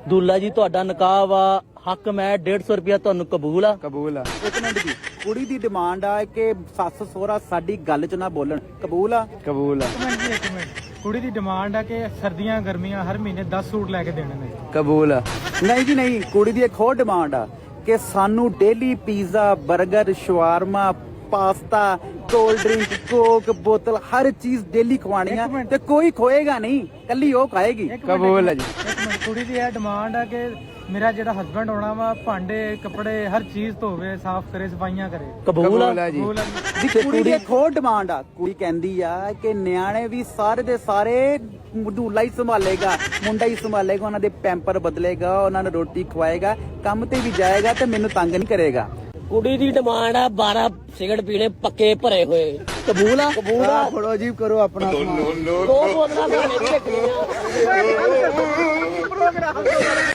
ਦੂਲਾ ਜੀ ਤੁਹਾਡਾ ਨਿਕਾਹ ਵਾ, ਹੱਕ ਮੈਂ 150 ਰੁਪਿਆ ਤੁਹਾਨੂੰ ਕਬੂਲ ਆ? ਕਬੂਲ ਆ। ਇੱਕ ਮਿੰਟ ਜੀ, ਕੁੜੀ ਦੀ ਡਿਮਾਂਡ ਆ ਕਿ ਸੱਸ ਸਹੁਰਾ ਸਾਡੀ ਗੱਲ 'ਚ ਨਾ ਬੋਲਣ, ਕਬੂਲ ਆ? ਕਬੂਲ ਆ। ਇੱਕ ਮਿੰਟ ਕੁੜੀ ਦੀ ਡਿਮਾਂਡ ਆ ਕਿ ਸਰਦੀਆਂ ਗਰਮੀਆਂ ਹਰ ਮਹੀਨੇ 10 ਸੂਟ ਲੈ ਕੇ ਦੇਣੇ ਨੇ। ਕਬੂਲ ਆ। ਨਹੀਂ ਜੀ ਨਹੀਂ, ਕੁੜੀ ਦੀ ਇੱਕ ਹੋਰ ਡਿਮਾਂਡ ਆ ਕਿ ਸਾਨੂੰ ਡੇਲੀ ਪੀਜ਼ਾ, 버ਗਰ, ਸ਼ਵਾਰਮਾ, ਪਾਸਤਾ, ਕੋਲਡ ਡਰਿੰਕ, ਕੋਕ ਬੋਤਲ ਹਰ ਚੀਜ਼ ਡੇਲੀ ਖਵਾਣੀ ਆ ਤੇ ਕੋਈ ਖੋਏਗਾ ਨਹੀਂ, ਕੱਲੀ ਉਹ ਖਾਏਗੀ। ਕਬੂਲ ਆ ਜੀ। ਇੱਕ ਮਿੰਟ ਕੁੜੀ ਦੀ ਇਹ ਡਿਮਾਂਡ ਆ ਕਿ ਮੇਰਾ ਜਿਹੜਾ ਹਸਬੰਡ ਹੋਣਾ ਵਾ ਭਾਂਡੇ ਕੱਪੜੇ ਹਰ ਚੀਜ਼ ਧੋਵੇ, ਸਾਫ਼ ਕਰੇ, ਸਫਾਈਆਂ ਕਰੇ। ਕਬੂਲ ਕਬੂਲ ਆ? ਆ ਜੀ। ਕਬੂਲ ਆ ਜੀ। ਜੀ ਕੁੜੀ ਦੀ ਇੱਕ ਹੋਰ ਡਿਮਾਂਡ ਆ, ਕੁੜੀ ਕਹਿੰਦੀ ਆ ਕਿ ਨਿਆਣੇ ਵੀ ਸਾਰੇ ਦੇ ਸਾਰੇ ਦੂਲਾ ਹੀ ਸੰਭਾਲੇਗਾ, ਮੁੰਡਾ ਹੀ ਸੰਭਾਲੇਗਾ, ਉਹਨਾਂ ਦੇ ਪੈਂਪਰ ਬਦਲੇਗਾ, ਉਹਨਾਂ ਨੂੰ ਰੋਟੀ ਖਵਾਏਗਾ, ਕੰਮ ਤੇ ਵੀ ਜਾਏਗਾ ਤੇ ਮੈਨੂੰ ਤੰਗ ਨਹੀਂ ਕਰੇਗਾ। ਕੁੜੀ ਦੀ ਡਿਮਾਂਡ ਆ 12 ਸਿਗਰਟ ਪੀਣੇ ਪੱਕੇ ਭਰੇ ਹੋਏ। ਕਬੂਲ ਆ? ਕਬੂਲ ਆ। ਫੜੋ ਜੀ, ਕਰੋ ਆਪਣਾ ਸਮਾਨ। ਦੋ ਬੋਤਲਾਂ